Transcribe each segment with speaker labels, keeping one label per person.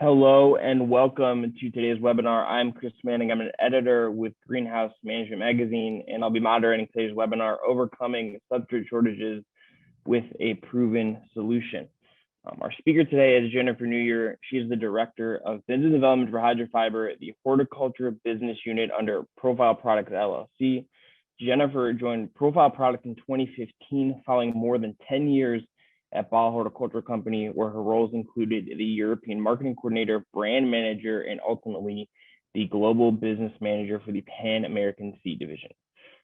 Speaker 1: Hello and welcome to today's webinar. I'm Chris Manning. I'm an editor with Greenhouse Management Magazine, and I'll be moderating today's webinar, Overcoming Substrate Shortages with a Proven Solution. Our speaker today is Jennifer Newyear. She is the Director of Business Development for HydraFiber, the Horticulture Business Unit under Profile Products LLC. Jennifer joined Profile Products in 2015, following more than 10 years at Ball Horticulture Company, where her roles included the European Marketing Coordinator, Brand Manager, and ultimately the Global Business Manager for the Pan-American Seed Division.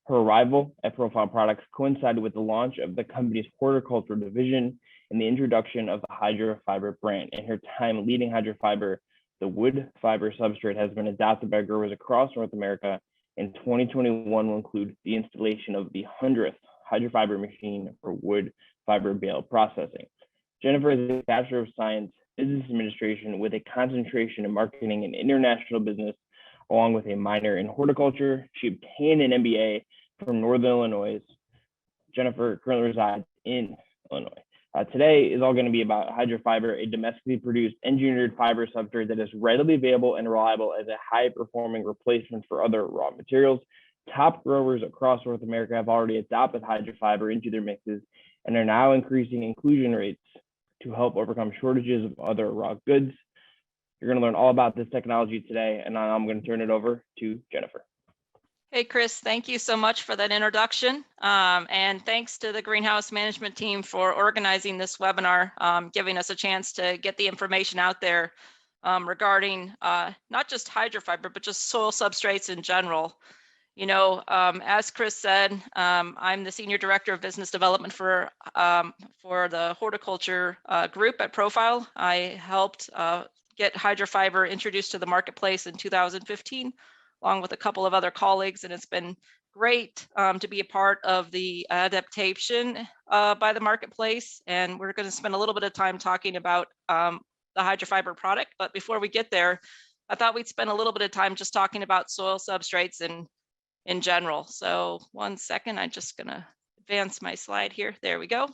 Speaker 1: Her arrival at Profile Products coincided with the launch of the company's horticulture division and the introduction of the HydraFiber brand. In her time leading HydraFiber, the wood fiber substrate has been adopted by growers across North America, and 2021 will include the installation of the 100th HydroFiber machine for wood fiber bale processing. Jennifer is a Bachelor of Science, Business Administration with a concentration in marketing and international business, along with a minor in horticulture. She obtained an MBA from Northern Illinois. Jennifer currently resides in Illinois. Today is all going to be about HydroFiber, a domestically produced engineered fiber substrate that is readily available and reliable as a high-performing replacement for other raw materials. Top growers across North America have already adopted HydroFiber into their mixes and are now increasing inclusion rates to help overcome shortages of other raw goods. You're going to learn all about this technology today, and I'm going to turn it over to Jennifer.
Speaker 2: Hey, Chris, thank you so much for that introduction. And thanks to the Greenhouse Management team for organizing this webinar, giving us a chance to get the information out there regarding not just HydroFiber, but just soil substrates in general. You know, as Chris said, I'm the Senior Director of Business Development for the horticulture group at Profile. I helped get HydroFiber introduced to the marketplace in 2015, along with a couple of other colleagues, and it's been great to be a part of the adaptation by the marketplace. And we're going to spend a little bit of time talking about the HydroFiber product. But before we get there, I thought we'd spend a little bit of time just talking about soil substrates and in general. So 1 second, I'm just gonna advance my slide here. There we go.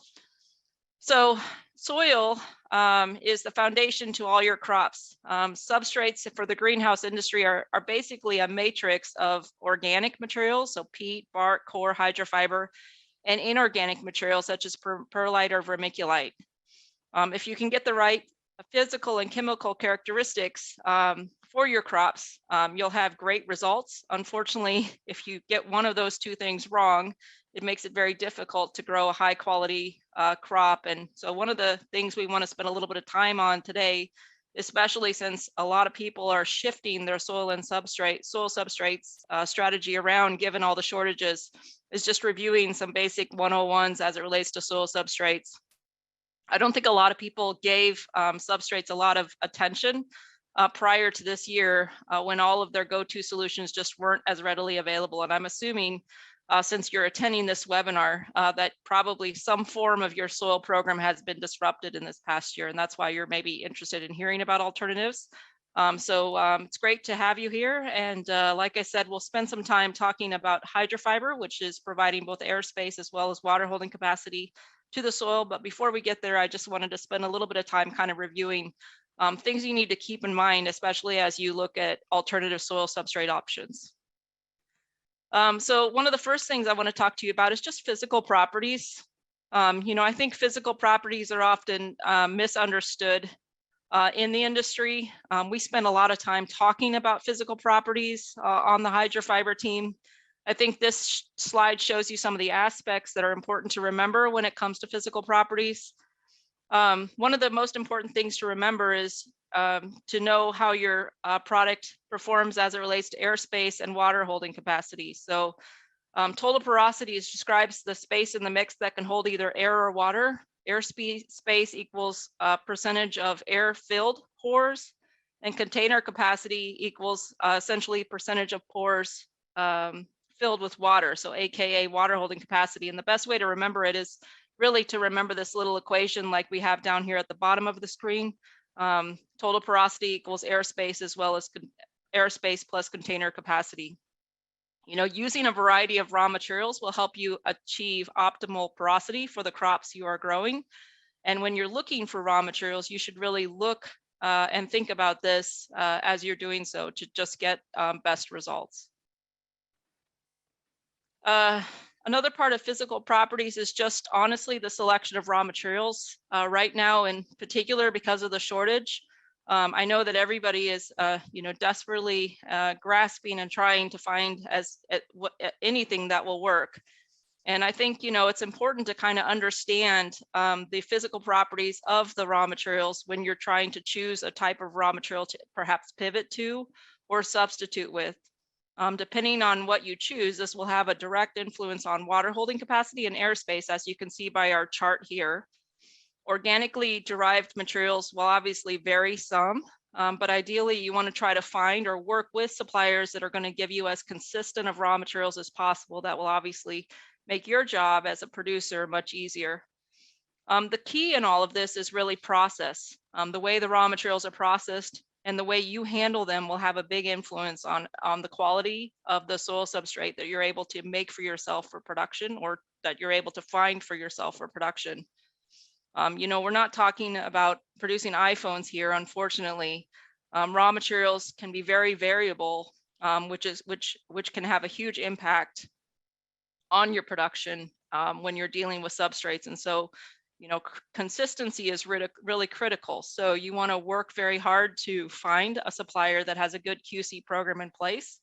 Speaker 2: So soil is the foundation to all your crops. Substrates for the greenhouse industry are basically a matrix of organic materials, so peat, bark, core, hydrofiber, and inorganic materials such as perlite or vermiculite. If you can get the right physical and chemical characteristics for your crops, you'll have great results. Unfortunately, if you get one of those two things wrong, it makes it very difficult to grow a high quality crop. And so one of the things we want to spend a little bit of time on today, especially since a lot of people are shifting their soil substrates strategy around given all the shortages, is just reviewing some basic 101s as it relates to soil substrates. I don't think a lot of people gave substrates a lot of attention prior to this year when all of their go-to solutions just weren't as readily available. And I'm assuming since you're attending this webinar that probably some form of your soil program has been disrupted in this past year. And that's why you're maybe interested in hearing about alternatives. So it's great to have you here. And like I said, we'll spend some time talking about HydroFiber, which is providing both airspace as well as water holding capacity to the soil. But before we get there, I just wanted to spend a little bit of time kind of reviewing things you need to keep in mind, especially as you look at alternative soil substrate options. So one of the first things I want to talk to you about is just physical properties. You know, I think physical properties are often misunderstood in the industry. We spend a lot of time talking about physical properties on the HydroFiber team. I think this slide shows you some of the aspects that are important to remember when it comes to physical properties. One of the most important things to remember is to know how your product performs as it relates to airspace and water holding capacity. So total porosity describes the space in the mix that can hold either air or water. Airspace equals percentage of air-filled pores, and container capacity equals essentially percentage of pores filled with water, so AKA water holding capacity. And the best way to remember it is really to remember this little equation like we have down here at the bottom of the screen. Total porosity equals airspace as well as airspace plus container capacity. You know, using a variety of raw materials will help you achieve optimal porosity for the crops you are growing. And when you're looking for raw materials, you should really look and think about this as you're doing so to just get best results. Another part of physical properties is just honestly the selection of raw materials. Right now, in particular, because of the shortage, I know that everybody is, desperately grasping and trying to find anything that will work. And I think, it's important to kind of understand the physical properties of the raw materials when you're trying to choose a type of raw material to perhaps pivot to or substitute with. Depending on what you choose, this will have a direct influence on water holding capacity and airspace, as you can see by our chart here. Organically derived materials will obviously vary some, but ideally you want to try to find or work with suppliers that are going to give you as consistent of raw materials as possible. That will obviously make your job as a producer much easier. The key in all of this is really process. The way the raw materials are processed and the way you handle them will have a big influence on the quality of the soil substrate that you're able to make for yourself for production, or that you're able to find for yourself for production. We're not talking about producing iPhones here, unfortunately. Raw materials can be very variable, which can have a huge impact on your production when you're dealing with substrates. And so, consistency is really critical. So you want to work very hard to find a supplier that has a good QC program in place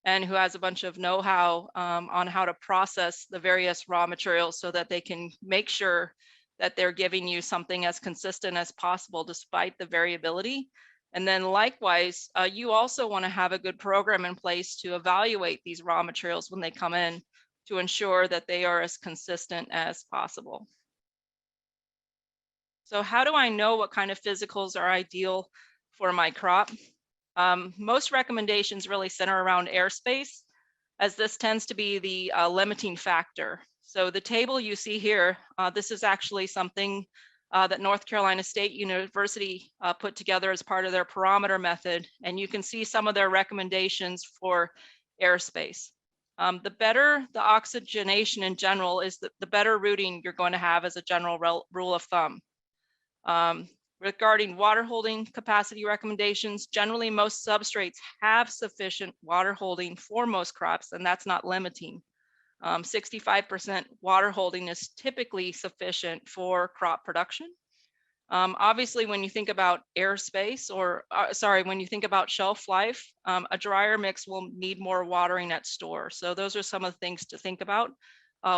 Speaker 2: and who has a bunch of know-how on how to process the various raw materials so that they can make sure that they're giving you something as consistent as possible despite the variability. And then likewise, you also want to have a good program in place to evaluate these raw materials when they come in to ensure that they are as consistent as possible. So how do I know what kind of physicals are ideal for my crop? Most recommendations really center around airspace, as this tends to be the limiting factor. So the table you see here, this is actually something that North Carolina State University put together as part of their parameter method, and you can see some of their recommendations for airspace. The better the oxygenation in general is, the better rooting you're going to have as a general rule of thumb. Regarding water holding capacity recommendations, generally most substrates have sufficient water holding for most crops, and that's not limiting. 65% water holding is typically sufficient for crop production. Obviously, when you think about airspace, or when you think about shelf life, a drier mix will need more watering at store. So those are some of the things to think about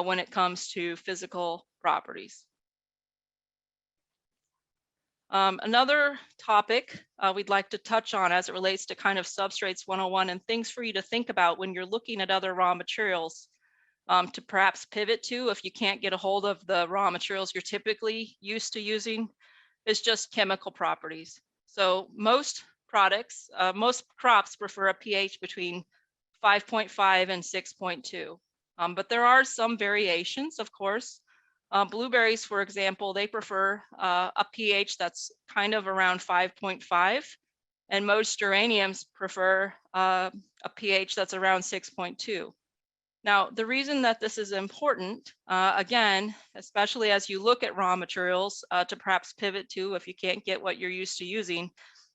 Speaker 2: when it comes to physical properties. Another topic we'd like to touch on as it relates to kind of substrates 101 and things for you to think about when you're looking at other raw materials to perhaps pivot to if you can't get a hold of the raw materials you're typically used to using, is just chemical properties. So most crops prefer a pH between 5.5 and 6.2, but there are some variations, of course. Blueberries, for example, they prefer a pH that's kind of around 5.5, and most geraniums prefer a pH that's around 6.2. Now, the reason that this is important, again, especially as you look at raw materials to perhaps pivot to if you can't get what you're used to using,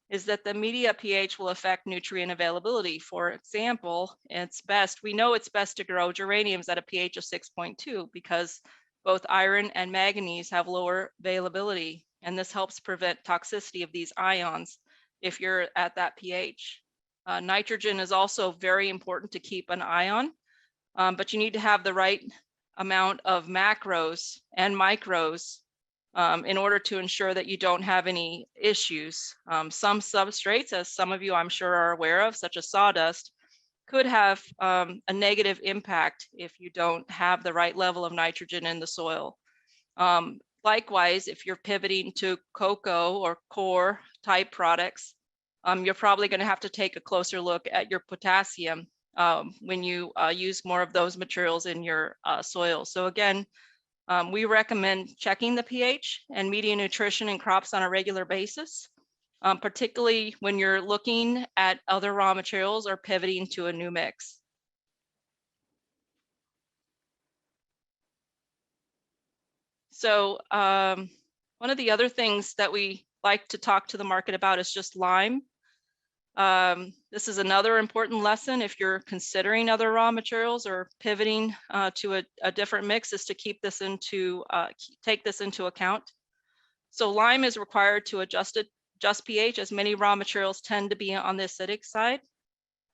Speaker 2: is that the media pH will affect nutrient availability. For example, we know it's best to grow geraniums at a pH of 6.2 because both iron and manganese have lower availability, and this helps prevent toxicity of these ions if you're at that pH. Nitrogen is also very important to keep an eye on, but you need to have the right amount of macros and micros in order to ensure that you don't have any issues. Some substrates, as some of you I'm sure are aware of, such as sawdust, could have a negative impact if you don't have the right level of nitrogen in the soil. Likewise, if you're pivoting to cocoa or core type products, you're probably going to have to take a closer look at your potassium when you use more of those materials in your soil. So again, we recommend checking the pH and media nutrition in crops on a regular basis, particularly when you're looking at other raw materials or pivoting to a new mix. So one of the other things that we like to talk to the market about is just lime. This is another important lesson if you're considering other raw materials or pivoting to a different mix, is to keep this into take this into account. So lime is required to adjust pH, as many raw materials tend to be on the acidic side.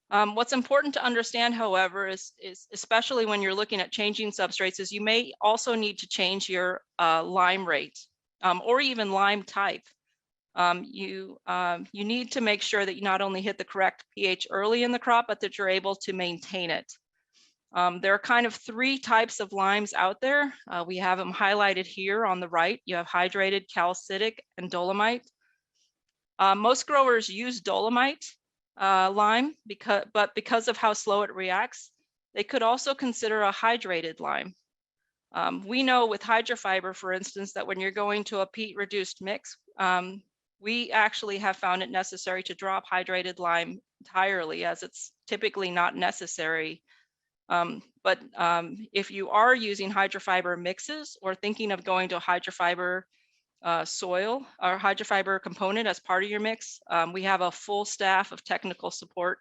Speaker 2: What's important to understand, however, is especially when you're looking at changing substrates, is you may also need to change your lime rate or even lime type. You need to make sure that you not only hit the correct pH early in the crop, but that you're able to maintain it. There are kind of three types of limes out there. We have them highlighted here on the right. You have hydrated, calcitic, and dolomite. Most growers use dolomite lime because of how slow it reacts. They could also consider a hydrated lime. We know with HydraFiber, for instance, that when you're going to a peat reduced mix, we actually have found it necessary to drop hydrated lime entirely, as it's typically not necessary. But if you are using HydraFiber mixes or thinking of going to a HydraFiber soil or HydraFiber component as part of your mix, we have a full staff of technical support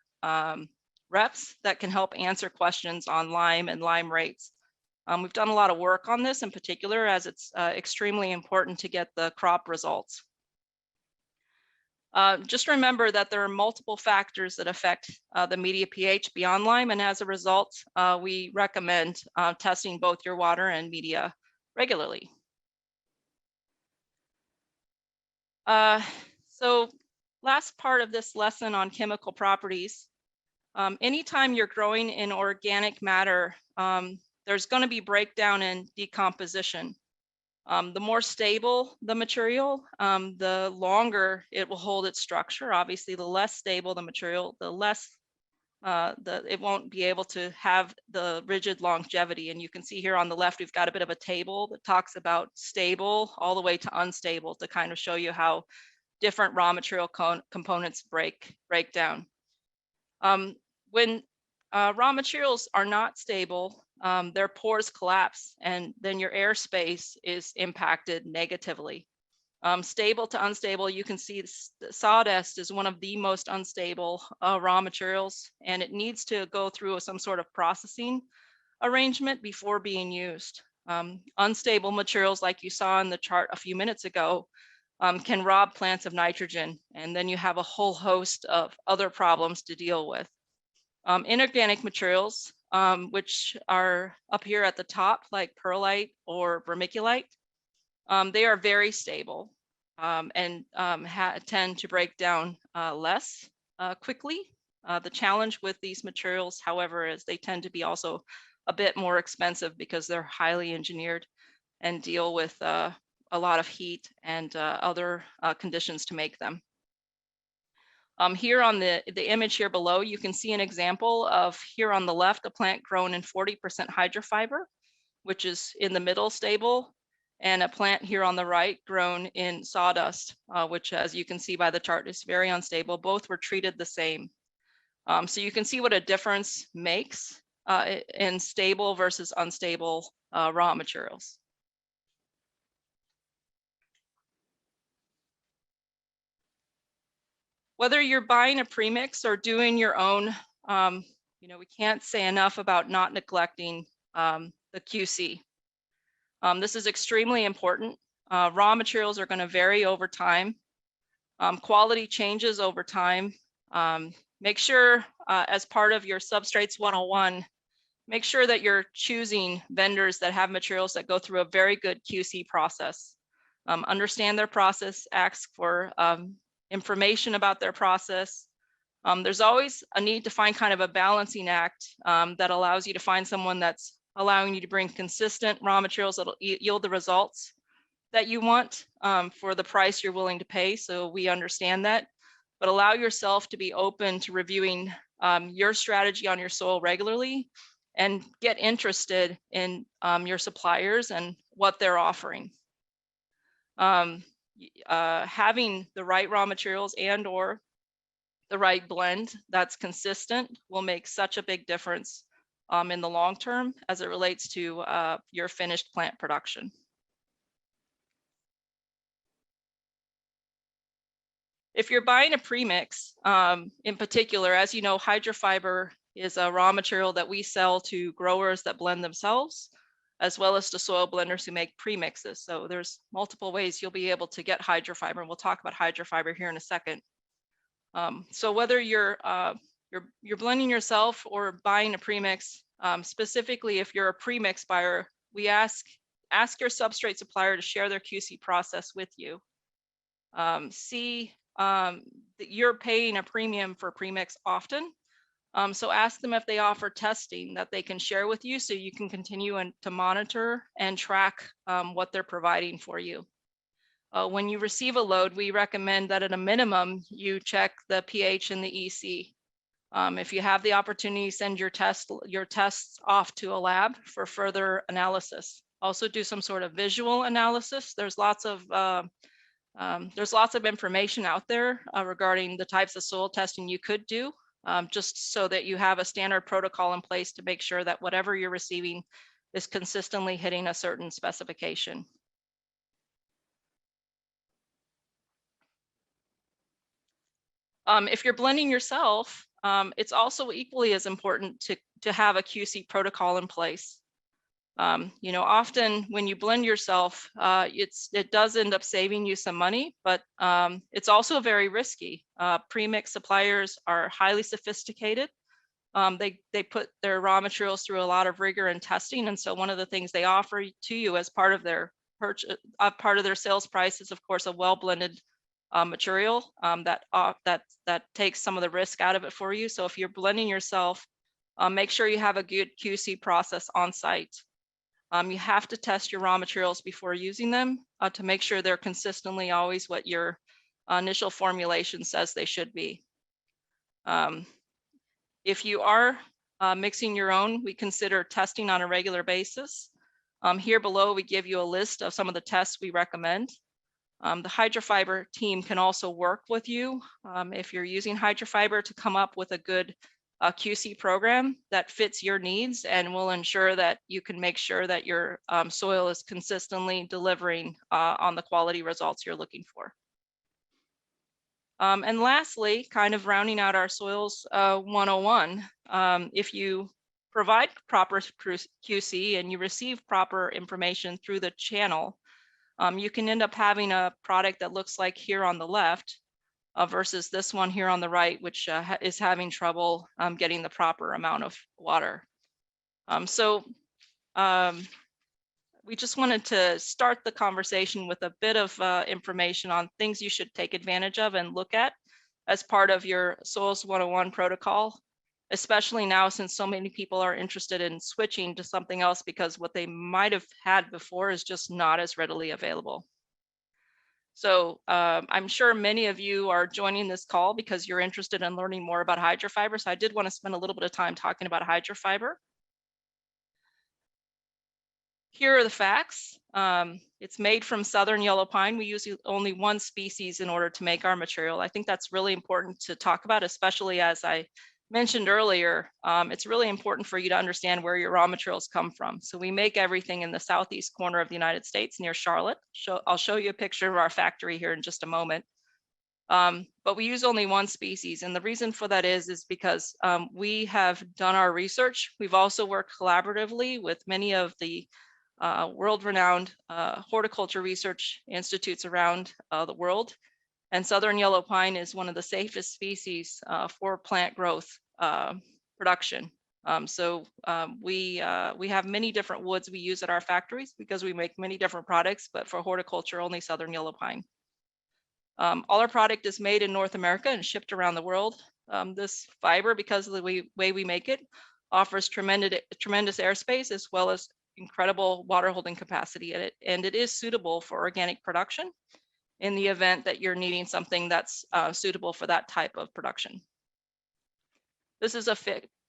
Speaker 2: reps that can help answer questions on lime and lime rates. We've done a lot of work on this in particular, as it's extremely important to get the crop results. Just remember that there are multiple factors that affect the media pH beyond lime, and as a result, we recommend testing both your water and media regularly. So last part of this lesson on chemical properties, anytime you're growing in organic matter, there's going to be breakdown and decomposition. The more stable the material, the longer it will hold its structure. Obviously, the less stable the material, the less it won't be able to have the rigid longevity. And you can see here on the left, we've got a bit of a table that talks about stable all the way to unstable to kind of show you how different raw material components break down. When raw materials are not stable, their pores collapse, and then your airspace is impacted negatively. Stable to unstable, you can see sawdust is one of the most unstable raw materials, and it needs to go through some sort of processing arrangement before being used. Unstable materials, like you saw in the chart a few minutes ago, can rob plants of nitrogen, and then you have a whole host of other problems to deal with. Inorganic materials, which are up here at the top, like perlite or vermiculite, they are very stable and tend to break down less quickly. The challenge with these materials, however, is they tend to be also a bit more expensive because they're highly engineered and deal with a lot of heat and other conditions to make them. Here on the image here below, you can see an example of, here on the left, a plant grown in 40% HydraFiber, which is in the middle stable, and a plant here on the right grown in sawdust, which, as you can see by the chart, is very unstable. Both were treated the same. So you can see what a difference makes in stable versus unstable raw materials. Whether you're buying a premix or doing your own, we can't say enough about not neglecting the QC. This is extremely important. Raw materials are going to vary over time. Quality changes over time. Make sure, as part of your Substrates 101, make sure that you're choosing vendors that have materials that go through a very good QC process. Understand their process, ask for information about their process. There's always a need to find kind of a balancing act that allows you to find someone that's allowing you to bring consistent raw materials that'll yield the results that you want for the price you're willing to pay. So we understand that, but allow yourself to be open to reviewing your strategy on your soil regularly, and get interested in your suppliers and what they're offering. Having the right raw materials and or the right blend that's consistent will make such a big difference in the long term as it relates to your finished plant production. If you're buying a premix, in particular, as you know, Hydrofiber is a raw material that we sell to growers that blend themselves, as well as to soil blenders who make premixes. So there's multiple ways you'll be able to get Hydrofiber, and we'll talk about Hydrofiber here in a second. So whether you're blending yourself or buying a premix, specifically if you're a premix buyer, we ask your substrate supplier to share their QC process with you. That you're paying a premium for premix often. So ask them if they offer testing that they can share with you so you can continue to monitor and track what they're providing for you. When you receive a load, we recommend that at a minimum, you check the pH and the EC. If you have the opportunity, send your tests off to a lab for further analysis. Also do some sort of visual analysis. There's lots of information out there regarding the types of soil testing you could do, just so that you have a standard protocol in place to make sure that whatever you're receiving is consistently hitting a certain specification. If you're blending yourself, it's also equally as important to have a QC protocol in place. You know, often when you blend yourself, it does end up saving you some money, but it's also very risky. Premix suppliers are highly sophisticated. They put their raw materials through a lot of rigor and testing, and so one of the things they offer to you as part of their purchase, part of their sales price is, of course, a well-blended material that takes some of the risk out of it for you. So if you're blending yourself, make sure you have a good QC process on site. You have to test your raw materials before using them to make sure they're consistently always what your initial formulation says they should be. If you are mixing your own, we consider testing on a regular basis. Here below, we give you a list of some of the tests we recommend. The Hydrofiber team can also work with you if you're using Hydrofiber to come up with a good QC program that fits your needs and will ensure that you can make sure that your soil is consistently delivering on the quality results you're looking for. And lastly, kind of rounding out our soils 101, if you provide proper QC and you receive proper information through the channel, you can end up having a product that looks like here on the left versus this one here on the right, which is having trouble getting the proper amount of water. We just wanted to start the conversation with a bit of information on things you should take advantage of and look at as part of your Soils 101 protocol, especially now since so many people are interested in switching to something else because what they might have had before is just not as readily available. So I'm sure many of you are joining this call because you're interested in learning more about Hydrofiber. So I did want to spend a little bit of time talking about Hydrofiber. Here are the facts. It's made from southern yellow pine. We use only one species in order to make our material. I think that's really important to talk about, especially as I mentioned earlier, it's really important for you to understand where your raw materials come from. So we make everything in the southeast corner of the United States near Charlotte. I'll show you a picture of our factory here in just a moment. But we use only one species. And the reason for that is because we have done our research. We've also worked collaboratively with many of the world-renowned horticulture research institutes around the world. And southern yellow pine is one of the safest species for plant growth production. We have many different woods we use at our factories because we make many different products, but for horticulture, only southern yellow pine. All our product is made in North America and shipped around the world. This fiber, because of the way we make it, offers tremendous airspace as well as incredible water holding capacity, and it is suitable for organic production in the event that you're needing something that's suitable for that type of production. This is a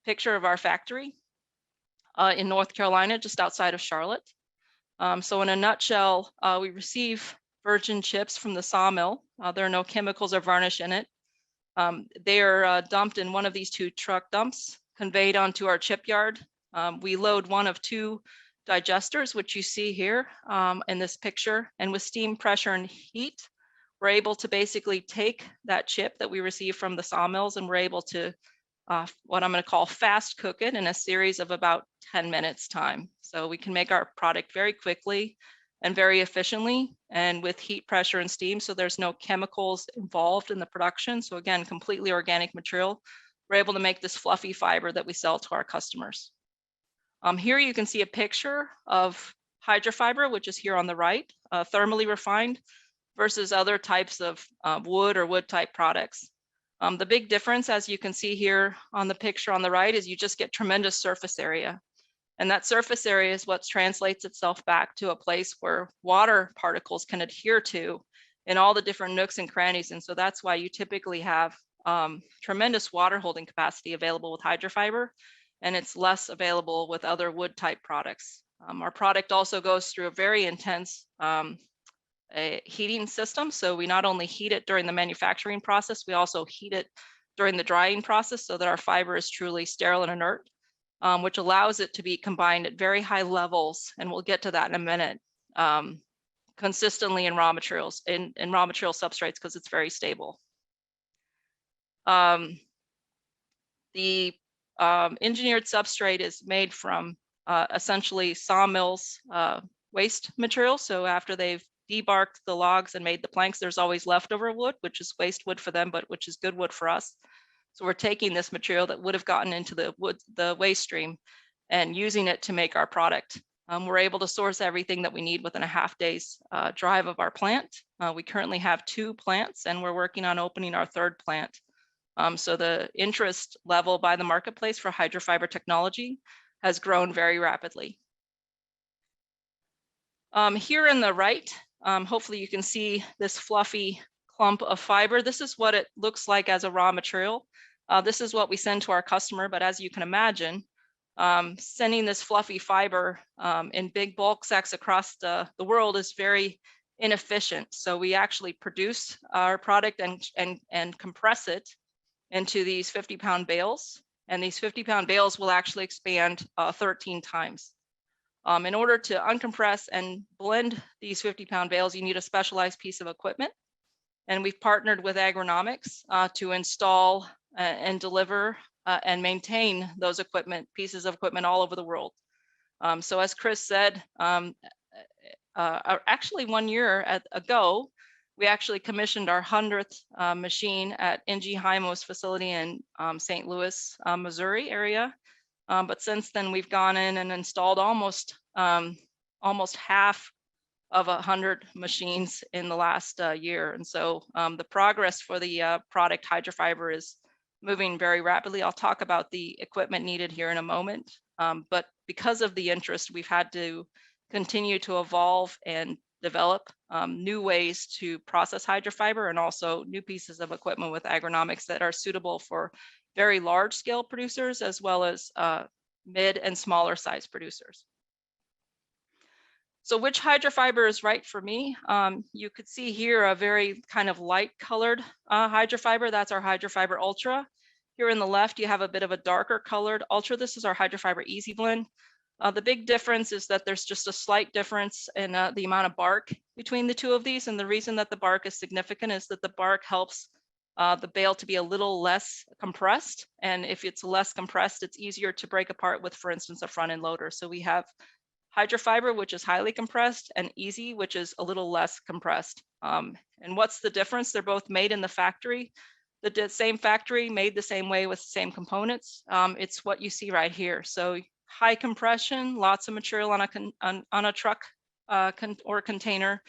Speaker 2: picture of our factory in North Carolina, just outside of Charlotte. So in a nutshell, we receive virgin chips from the sawmill. There are no chemicals or varnish in it. They are dumped in one of these two truck dumps, conveyed onto our chip yard. We load one of two digesters, which you see here in this picture, and with steam, pressure, and heat, we're able to basically take that chip that we receive from the sawmills, and we're able to what I'm going to call fast cook it in a series of about 10 minutes time. So we can make our product very quickly and very efficiently, and with heat, pressure, and steam. So there's no chemicals involved in the production. So again, completely organic material. We're able to make this fluffy fiber that we sell to our customers. Here you can see a picture of HydraFiber, which is here on the right, thermally refined versus other types of wood or wood type products. The big difference, as you can see here on the picture on the right, is you just get tremendous surface area. And that surface area is what translates itself back to a place where water particles can adhere to in all the different nooks and crannies. And so that's why you typically have tremendous water holding capacity available with HydraFiber, and it's less available with other wood type products. Our product also goes through a very intense a heating system. So we not only heat it during the manufacturing process, we also heat it during the drying process so that our fiber is truly sterile and inert, which allows it to be combined at very high levels. And we'll get to that in a minute, consistently in raw materials, in raw material substrates, because it's very stable. The engineered substrate is made from essentially sawmills waste material. So after they've debarked the logs and made the planks, there's always leftover wood, which is waste wood for them, but which is good wood for us. So we're taking this material that would have gotten into the waste stream and using it to make our product. We're able to source everything that we need within a half day's drive of our plant. We currently have 2 plants, and we're working on opening our 3rd plant. So the interest level by the marketplace for Hydrofiber technology has grown very rapidly. Here in the right, hopefully you can see this fluffy clump of fiber. This is what it looks like as a raw material. This is what we send to our customer, but as you can imagine, sending this fluffy fiber in big bulk sacks across the world is very inefficient. So we actually produce our product and compress it into these 50-pound bales, and these 50-pound bales will actually expand 13 times. In order to uncompress and blend these 50-pound bales, you need a specialized piece of equipment. And we've partnered with agronomics to install and deliver and maintain those pieces of equipment all over the world. So as Chris said, actually 1 year ago, we actually commissioned our 100th machine at NG Hymo's facility in St. Louis, Missouri area. But since then, we've gone in and installed almost half of 100 machines in the last year. And so the progress for the product HydraFiber is moving very rapidly. I'll talk about the equipment needed here in a moment. But because of the interest, we've had to continue to evolve and develop new ways to process HydraFiber, and also new pieces of equipment with agronomics that are suitable for very large scale producers, as well as mid and smaller size producers. So which HydraFiber is right for me? You could see here a very kind of light colored HydraFiber. That's our HydraFiber Ultra. Here in the left, you have a bit of a darker colored Ultra. This is our HydraFiber Easy Blend. The big difference is that there's just a slight difference in the amount of bark between the two of these. And the reason that the bark is significant is that the bark helps the bale to be a little less compressed. And if it's less compressed, it's easier to break apart with, for instance, a front end loader. So we have HydraFiber, which is highly compressed, and Easy, which is a little less compressed. And what's the difference? They're both made in the factory. The same factory, made the same way with the same components. It's what you see right here. So high compression, lots of material on a truck or container,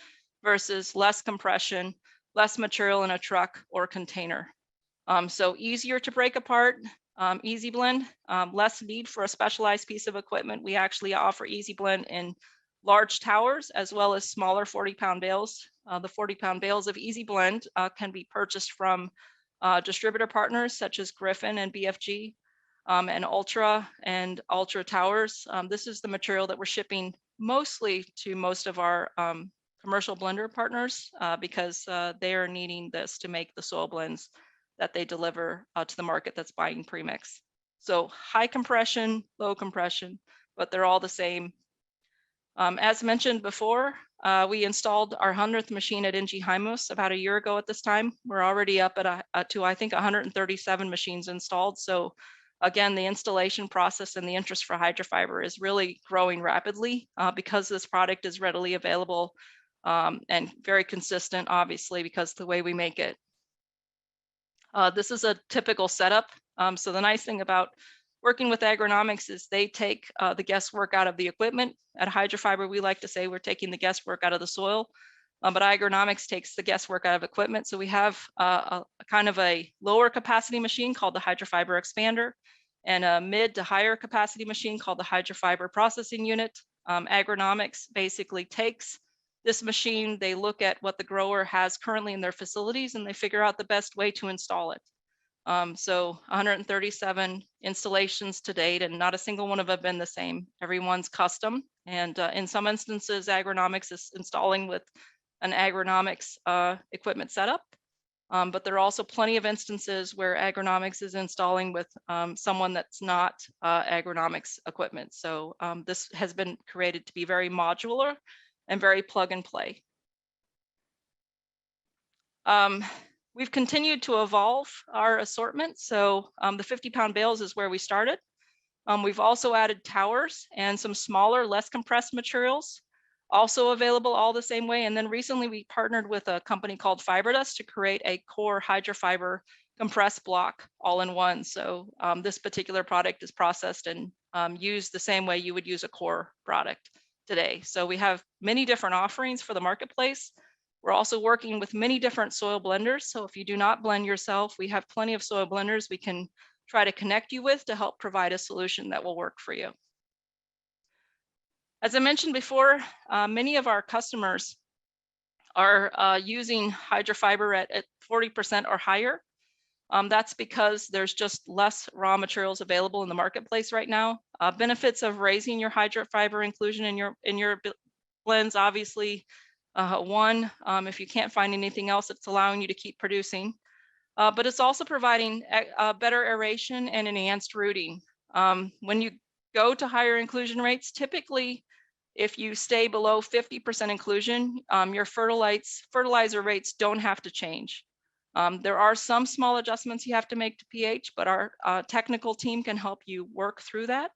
Speaker 2: versus less compression, less material in a truck or container. So easier to break apart, Easy Blend, less need for a specialized piece of equipment. We actually offer Easy Blend in large towers as well as smaller 40-pound bales. The 40-pound bales of Easy Blend can be purchased from distributor partners such as Griffin and BFG, and Ultra and Ultra towers. This is the material that we're shipping mostly to most of our commercial blender partners because they are needing this to make the soil blends that they deliver to the market that's buying premix. So high compression, low compression, but they're all the same. As mentioned before, We installed our 100th machine at NG Hymos about a year ago at this time. We're already up at to I think 137 machines installed. So again, the installation process and the interest for Hydrofiber is really growing rapidly because this product is readily available and very consistent, obviously, because the way we make it. This is a typical setup. So the nice thing about working with agronomics is they take the guesswork out of the equipment. At Hydrofiber, we like to say we're taking the guesswork out of the soil, but agronomics takes the guesswork out of equipment. So we have a kind of a lower capacity machine called the Hydrofiber Expander, and a mid to higher capacity machine called the Hydrofiber Processing Unit. Agronomics basically takes this machine, they look at what the grower has currently in their facilities, and they figure out the best way to install it. So 137 installations to date, and not a single one of them have been the same. Everyone's custom, and in some instances, agronomics is installing with an agronomics equipment setup. But there are also plenty of instances where agronomics is installing with someone that's not agronomics equipment. So this has been created to be very modular and very plug and play. We've continued to evolve our assortment. So the 50-pound bales is where we started. We've also added towers and some smaller, less compressed materials, also available all the same way. And then recently we partnered with a company called FiberDust to create a core Hydrofiber compressed block all in one. So this particular product is processed and used the same way you would use a core product today. So we have many different offerings for the marketplace. We're also working with many different soil blenders. So if you do not blend yourself, we have plenty of soil blenders we can try to connect you with to help provide a solution that will work for you. As I mentioned before, many of our customers are using Hydrofiber at 40% or higher. That's because there's just less raw materials available in the marketplace right now. Benefits of raising your Hydrofiber inclusion in your blends, obviously, one, if you can't find anything else, it's allowing you to keep producing. But it's also providing better aeration and enhanced rooting. When you go to higher inclusion rates, typically, if you stay below 50% inclusion, your fertilizer rates don't have to change. There are some small adjustments you have to make to pH, but our technical team can help you work through that.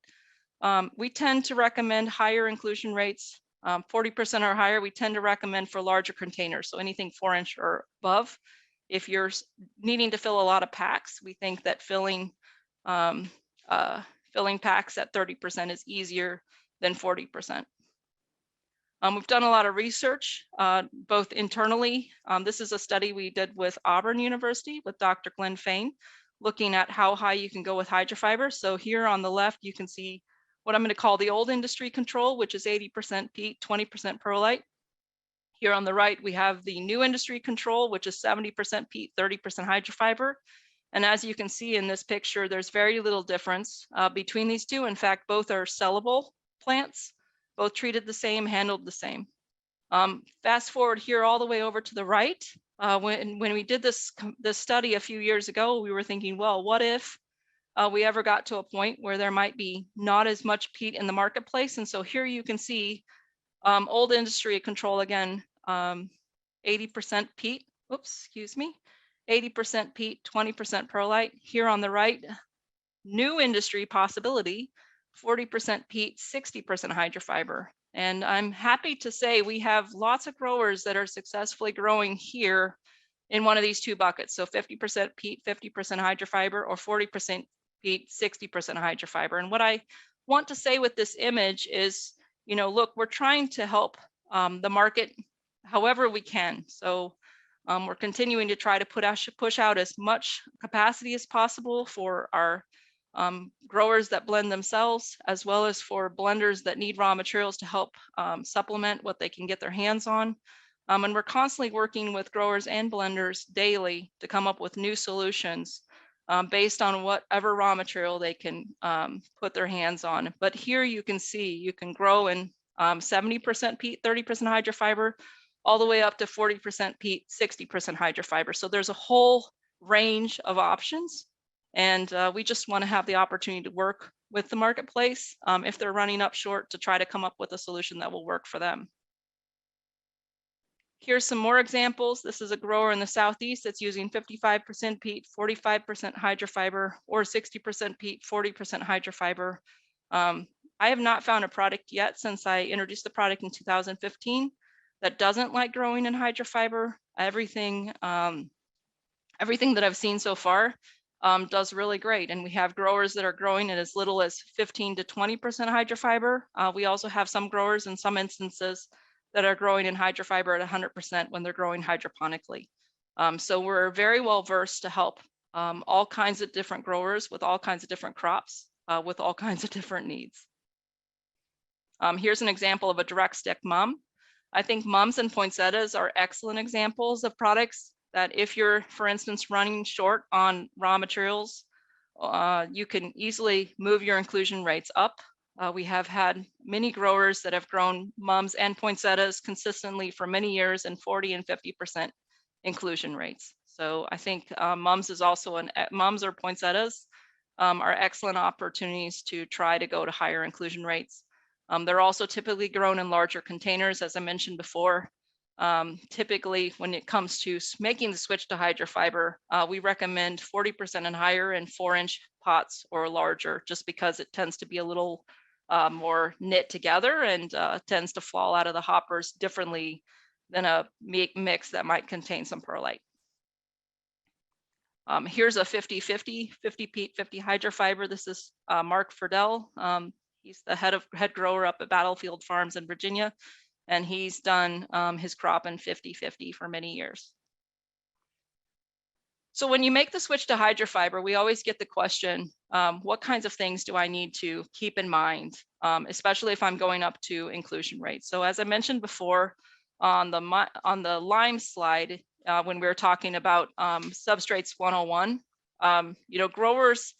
Speaker 2: We tend to recommend higher inclusion rates, 40% or higher. We tend to recommend for larger containers, so anything 4-inch or above. If you're needing to fill a lot of packs, we think that filling packs at 30% is easier than 40%. We've done a lot of research, both internally. This is a study we did with Auburn University with Dr. Glenn Fain, looking at how high you can go with Hydrofiber. So here on the left, you can see what I'm going to call the old industry control, which is 80% peat, 20% perlite. Here on the right, we have the new industry control, which is 70% peat, 30% Hydrofiber. And as you can see in this picture, there's very little difference between these two. In fact, both are sellable plants, both treated the same, handled the same. Fast forward here all the way over to the right. When we did this study a few years ago, we were thinking, well, what if we ever got to a point where there might be not as much peat in the marketplace? And so here you can see old industry control again, 80% peat, 80% peat, 20% perlite. Here on the right, new industry possibility, 40% peat, 60% Hydrofiber. And I'm happy to say we have lots of growers that are successfully growing here in one of these two buckets. So 50% peat, 50% Hydrofiber, or 40% peat, 60% Hydrofiber. And what I want to say with this image is, you know, look, we're trying to help the market however we can. So we're continuing to try to push out as much capacity as possible for our growers that blend themselves, as well as for blenders that need raw materials to help supplement what they can get their hands on. And we're constantly working with growers and blenders daily to come up with new solutions based on whatever raw material they can put their hands on. But here you can see you can grow in 70% peat, 30% Hydrofiber, all the way up to 40% peat, 60% Hydrofiber. So there's a whole range of options. And we just want to have the opportunity to work with the marketplace if they're running up short, to try to come up with a solution that will work for them. Here's some more examples. This is a grower in the Southeast that's using 55% peat, 45% HydraFiber, or 60% peat, 40% HydraFiber. I have not found a product yet since I introduced the product in 2015 that doesn't like growing in HydraFiber. Everything that I've seen so far does really great. And we have growers that are growing at as little as 15 to 20% HydraFiber. We also have some growers in some instances that are growing in HydraFiber at 100% when they're growing hydroponically. So we're very well versed to help all kinds of different growers with all kinds of different crops with all kinds of different needs. Here's an example of a direct stick mum. I think mums and poinsettias are excellent examples of products that if you're, for instance, running short on raw materials, you can easily move your inclusion rates up. We have had many growers that have grown mums and poinsettias consistently for many years and 40 and 50% inclusion rates. So I think mums is also mums or poinsettias are excellent opportunities to try to go to higher inclusion rates. They're also typically grown in larger containers, as I mentioned before. Typically, when it comes to making the switch to HydraFiber, we recommend 40% and higher in 4-inch pots or larger, just because it tends to be a little more knit together and tends to fall out of the hoppers differently than a mix that might contain some perlite. Here's a 50-50, 50 peat, 50 HydraFiber. This is Mark Friedel. He's the head grower up at Battlefield Farms in Virginia, and he's done his crop in 50-50 for many years. So when you make the switch to HydraFiber, we always get the question, what kinds of things do I need to keep in mind, especially if I'm going up to inclusion rates? So as I mentioned before, on the lime slide, when we were talking about Substrates 101, growers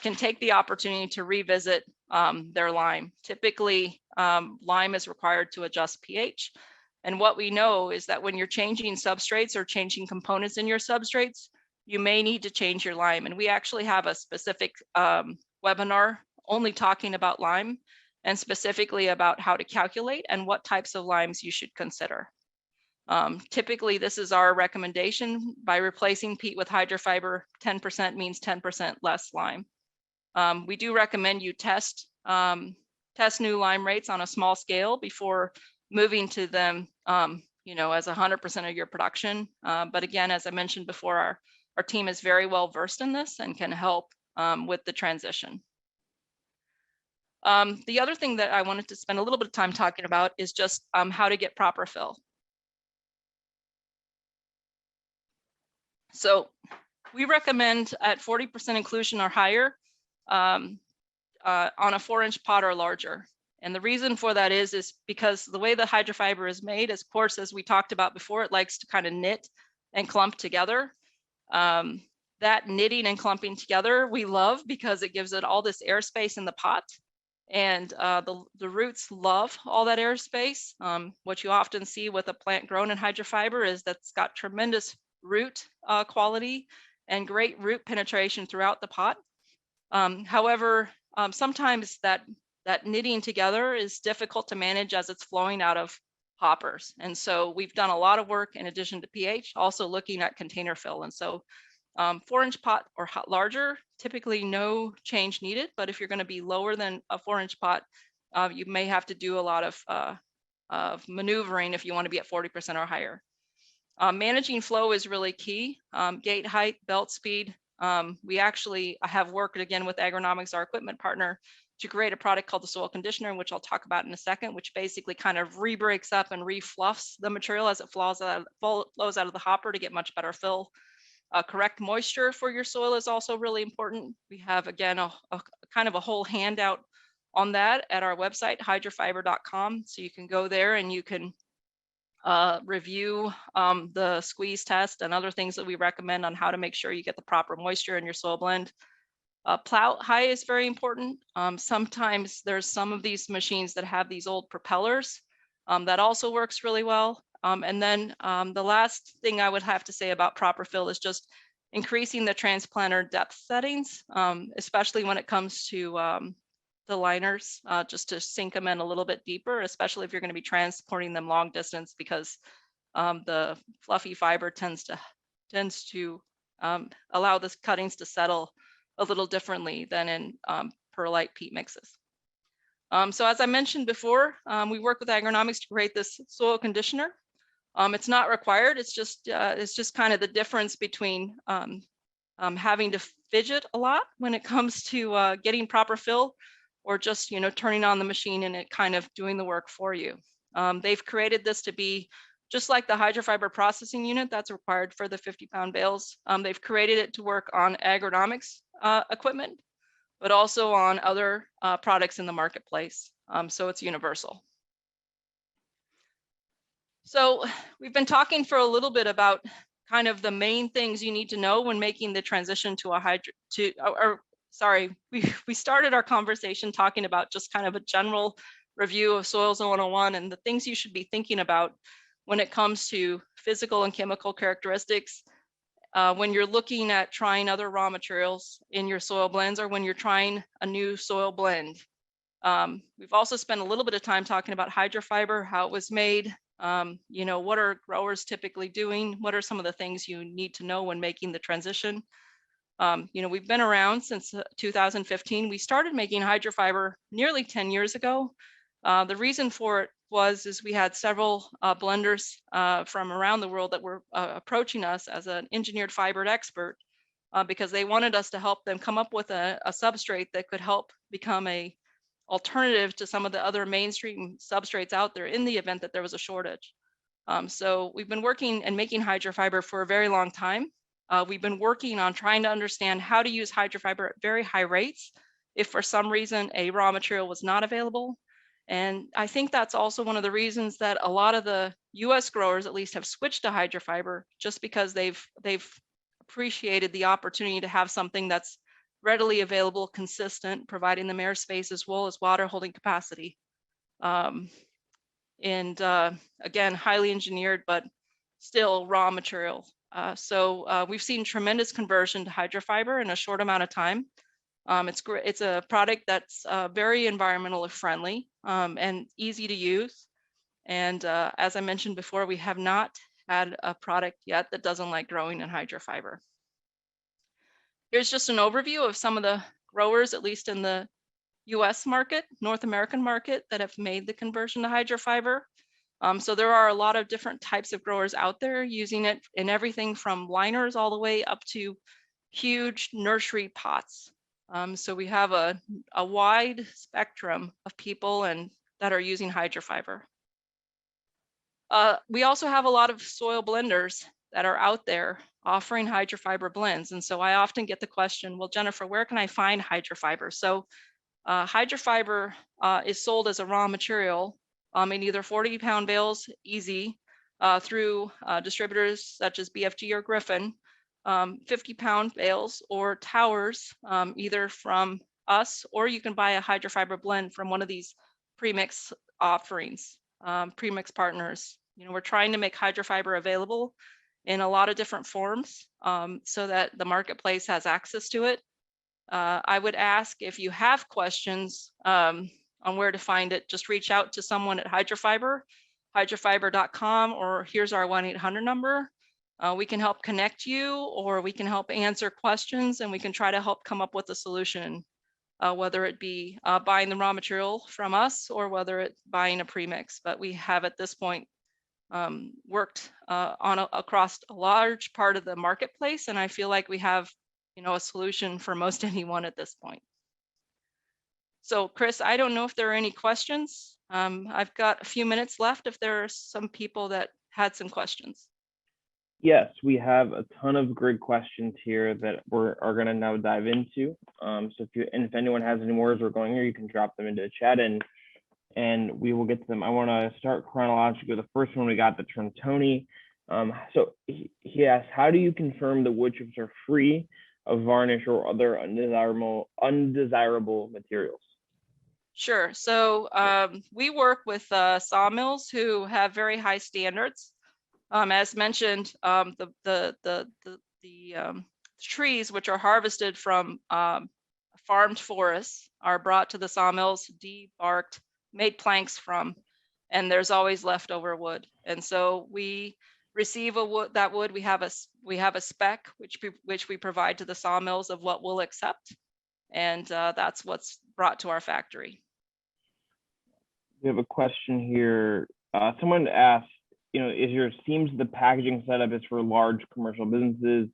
Speaker 2: can take the opportunity to revisit their lime. Typically, lime is required to adjust pH. And what we know is that when you're changing substrates or changing components in your substrates, you may need to change your lime. And we actually have a specific webinar only talking about lime and specifically about how to calculate and what types of limes you should consider. Typically, this is our recommendation. By replacing peat with HydraFiber, 10% means 10% less lime. We do recommend you test new lime rates on a small scale before moving to them, as 100% of your production. But again, as I mentioned before, our team is very well versed in this and can help with the transition. The other thing that I wanted to spend a little bit of time talking about is just how to get proper fill. So we recommend at 40% inclusion or higher on a 4-inch pot or larger. And the reason for that is because the way the HydraFiber is made, of course, as we talked about before, it likes to kind of knit and clump together. That knitting and clumping together, we love because it gives it all this airspace in the pot. And the roots love all that airspace. What you often see with a plant grown in HydraFiber is that it's got tremendous root quality and great root penetration throughout the pot. However, sometimes that knitting together is difficult to manage as it's flowing out of hoppers. And so we've done a lot of work in addition to pH, also looking at container fill. And so 4-inch pot or larger, typically no change needed. But if you're going to be lower than a 4-inch pot, you may have to do a lot of maneuvering if you want to be at 40% or higher. Managing flow is really key. Gate height, belt speed. I have worked again with Agronomics, our equipment partner, to create a product called the soil conditioner, which I'll talk about in a second, which basically kind of re-breaks up and re-fluffs the material as it flows out of the hopper to get much better fill. Correct moisture for your soil is also really important. We have, again, a kind of a whole handout on that at our website, hydrofiber.com. So you can go there and you can review the squeeze test and other things that we recommend on how to make sure you get the proper moisture in your soil blend. Plow high is very important. Sometimes there's some of these machines that have these old propellers. That also works really well. And then the last thing I would have to say about proper fill is just increasing the transplanter depth settings, especially when it comes to the liners, just to sink them in a little bit deeper, especially if you're going to be transporting them long distance, because the fluffy fiber tends to allow the cuttings to settle a little differently than in perlite peat mixes. So as I mentioned before, we work with agronomics to create this soil conditioner. It's not required. It's just kind of the difference between having to fidget a lot when it comes to getting proper fill, or just turning on the machine and it kind of doing the work for you. They've created this to be just like the Hydrofiber processing unit that's required for the 50-pound bales. They've created it to work on agronomics equipment, but also on other products in the marketplace. So it's universal. So we've been talking for a little bit about kind of the main things you need to know when making the transition to we started our conversation talking about just kind of a general review of Soils 101 and the things you should be thinking about when it comes to physical and chemical characteristics, when you're looking at trying other raw materials in your soil blends, or when you're trying a new soil blend. We've also spent a little bit of time talking about Hydrofiber, how it was made, what are growers typically doing? What are some of the things you need to know when making the transition? We've been around since 2015. We started making Hydrofiber nearly 10 years ago. The reason for it is we had several blenders from around the world that were approaching us as an engineered fiber expert because they wanted us to help them come up with a substrate that could help become a alternative to some of the other mainstream substrates out there in the event that there was a shortage. So we've been working and making Hydrofiber for a very long time. We've been working on trying to understand how to use Hydrofiber at very high rates if for some reason a raw material was not available. And I think that's also one of the reasons that a lot of the US growers at least have switched to Hydrofiber, just because they've appreciated the opportunity to have something that's readily available, consistent, providing them airspace as well as water holding capacity. Again, highly engineered, but still raw material. So we've seen tremendous conversion to Hydrofiber in a short amount of time. It's a product that's very environmentally friendly and easy to use. And as I mentioned before, we have not had a product yet that doesn't like growing in Hydrofiber. Here's just an overview of some of the growers, at least in the US market, North American market, that have made the conversion to Hydrofiber. So there are a lot of different types of growers out there using it in everything from liners all the way up to huge nursery pots. So we have a wide spectrum of people that are using Hydrofiber. We also have a lot of soil blenders that are out there offering Hydrofiber blends. And so I often get the question, well, Jennifer, where can I find Hydrofiber? So Hydrofiber is sold as a raw material in either 40-pound bales, easy, through distributors such as BFG or Griffin, 50-pound bales or towers, either from us, or you can buy a Hydrofiber blend from one of these premix offerings, premix partners. We're trying to make Hydrofiber available in a lot of different forms so that the marketplace has access to it. I would ask, if you have questions on where to find it, just reach out to someone at Hydrofiber, hydrofiber.com, or here's our 1-800 number. We can help connect you, or we can help answer questions, and we can try to help come up with a solution, whether it be buying the raw material from us or whether it's buying a premix. But we have at this point worked across a large part of the marketplace, and I feel like we have a solution for most anyone at this point. So Chris, I don't know if there are any questions. I've got a few minutes left if there are some people that had some questions.
Speaker 1: Yes, we have a ton of great questions here that are going to now dive into. So if anyone has any more as we're going here, you can drop them into the chat and we will get to them. I want to start chronologically. The first one we got, the term Tony. So he asked, how do you confirm the wood chips are free of varnish or other undesirable materials?
Speaker 2: Sure. So we work with sawmills who have very high standards. As mentioned, the trees which are harvested from farmed forests are brought to the sawmills, debarked, made planks from, and there's always leftover wood. And so we receive that wood. We have a spec which we provide to the sawmills of what we'll accept, and that's what's brought to our factory.
Speaker 1: We have a question here. Someone asked, it seems the packaging setup is for large commercial businesses.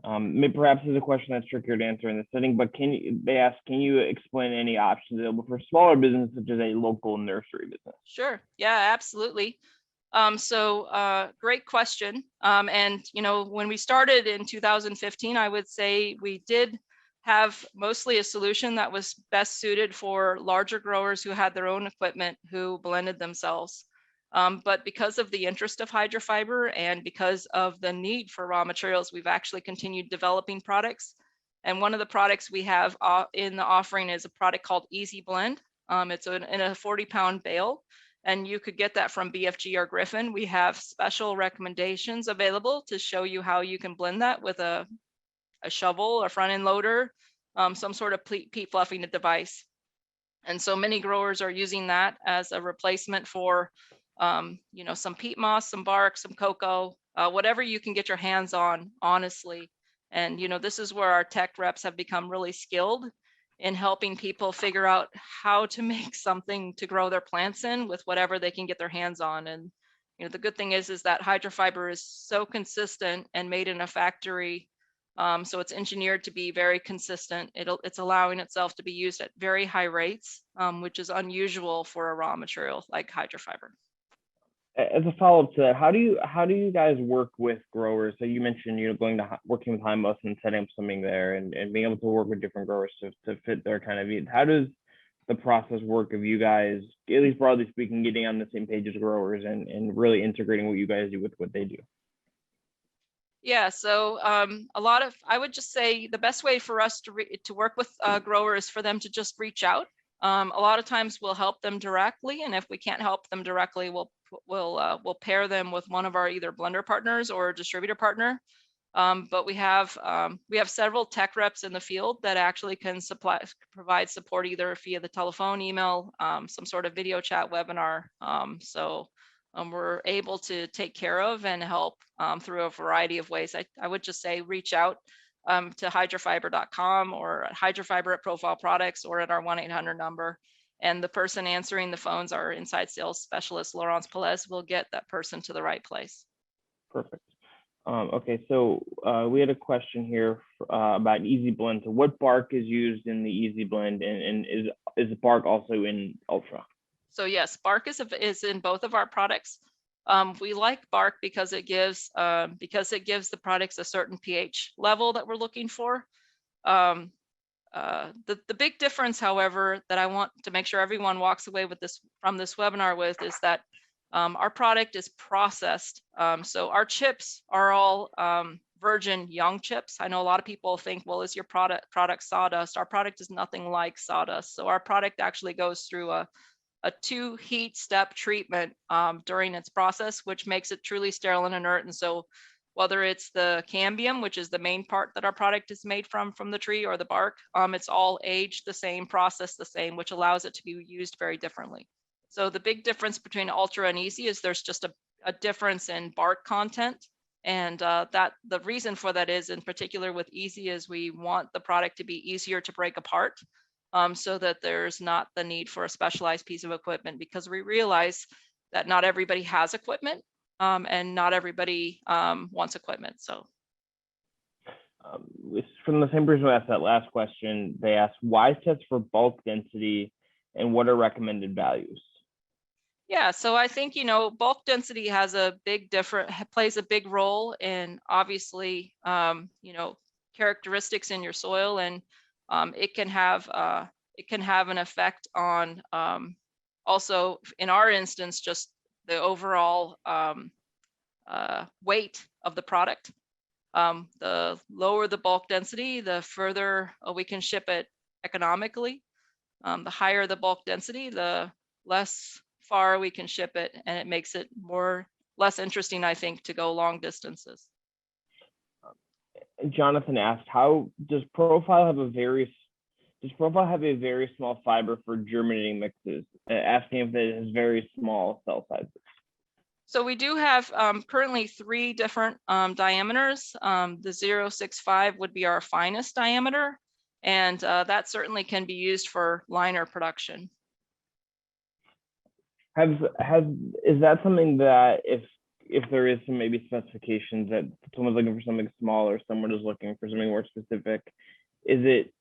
Speaker 1: Perhaps is a question that's trickier to answer in this setting, but can you explain any options available for smaller businesses such as a local nursery business?
Speaker 2: Sure. Yeah, absolutely. Great question. And when we started in 2015, I would say we did have mostly a solution that was best suited for larger growers who had their own equipment, who blended themselves. But because of the interest of Hydrofiber and because of the need for raw materials, we've actually continued developing products. And one of the products we have in the offering is a product called Easy Blend. It's in a 40-pound bale, and you could get that from BFG or Griffin. We have special recommendations available to show you how you can blend that with a shovel, a front end loader, some sort of peat fluffing device. And so many growers are using that as a replacement for some peat moss, some bark, some cocoa, whatever you can get your hands on, honestly. And this is where our tech reps have become really skilled in helping people figure out how to make something to grow their plants in with whatever they can get their hands on. And the good thing is that Hydrofiber is so consistent and made in a factory. So it's engineered to be very consistent. It's allowing itself to be used at very high rates, which is unusual for a raw material like Hydrofiber.
Speaker 1: As a follow-up to that, how do you guys work with growers? So you mentioned working with Hymos and setting up something there, and being able to work with different growers to fit their kind of needs. How does the process work of you guys, at least broadly speaking, getting on the same page as growers and really integrating what you guys do with what they do?
Speaker 2: Yeah, so I would just say the best way for us to work with growers is for them to just reach out. A lot of times we'll help them directly, and if we can't help them directly, we'll pair them with one of our either blender partners or distributor partner. But we have several tech reps in the field that actually can provide support either via the telephone, email, some sort of video chat webinar. We're able to take care of and help through a variety of ways. I would just say reach out to hydrofiber.com or Hydrofiber at Profile Products or at our 1-800 number. And the person answering the phones, our inside sales specialist, Laurence Pelez, will get that person to the right place.
Speaker 1: Perfect. Okay, so we had a question here about Easy Blend. So what bark is used in the Easy Blend, and is bark also in Ultra?
Speaker 2: So yes, bark is in both of our products. We like bark because it gives the products a certain pH level that we're looking for. The big difference, however, that I want to make sure everyone walks away with from this webinar with is that our product is processed. So our chips are all virgin young chips. I know a lot of people think, well, is your product sawdust? Our product is nothing like sawdust. So our product actually goes through a 2 heat step treatment during its process, which makes it truly sterile and inert. And so whether it's the cambium, which is the main part that our product is made from the tree, or the bark, it's all aged the same, processed the same, which allows it to be used very differently. So the big difference between Ultra and Easy is there's just a difference in bark content. And that the reason for that is, in particular with Easy, is we want the product to be easier to break apart, so that there's not the need for a specialized piece of equipment, because we realize that not everybody has equipment, and not everybody wants equipment. So
Speaker 1: from the same person who asked that last question, they asked why sets for bulk density and what are recommended values?
Speaker 2: Yeah, so I think, bulk density plays a big role in, obviously, characteristics in your soil, and it can have an effect on, also in our instance, just the overall weight of the product. The lower the bulk density, the further we can ship it economically. The higher the bulk density, the less far we can ship it, and it makes it less interesting, I think, to go long distances.
Speaker 1: Jonathan asked, how does Profile have a Does profile have a very small fiber for germinating mixes? Asking if it has very small cell sizes.
Speaker 2: So we do have currently 3 different diameters. The 0.65 would be our finest diameter, and that certainly can be used for liner production.
Speaker 1: Is that something that if there is some maybe specifications that someone's looking for something small or someone is looking for something more specific, is it,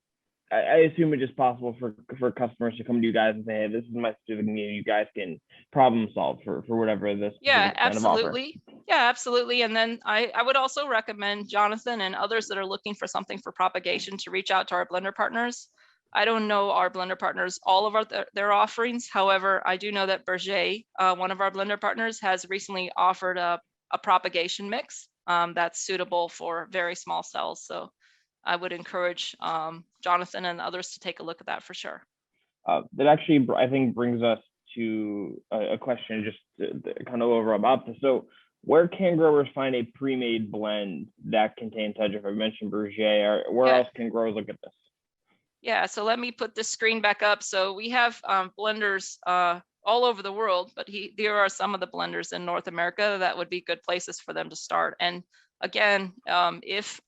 Speaker 1: I assume it's just possible for customers to come to you guys and say, hey, this is my specific need, you guys can problem solve for whatever this
Speaker 2: Yeah,
Speaker 1: kind of offer.
Speaker 2: absolutely. Yeah, absolutely. And then I would also recommend Jonathan and others that are looking for something for propagation to reach out to our blender partners. I don't know our blender partners, all of their offerings. However, I do know that Berger, one of our blender partners, has recently offered a propagation mix that's suitable for very small cells. So I would encourage Jonathan and others to take a look at that for sure.
Speaker 1: That actually, I think, brings us to a question just to kind of over about this. So where can growers find a pre-made blend that contains Hydrofiber? I mentioned Berger, or where else can growers look at this?
Speaker 2: Yeah, so let me put this screen back up. So we have blenders all over the world, but there are some of the blenders in North America that would be good places for them to start. And again, if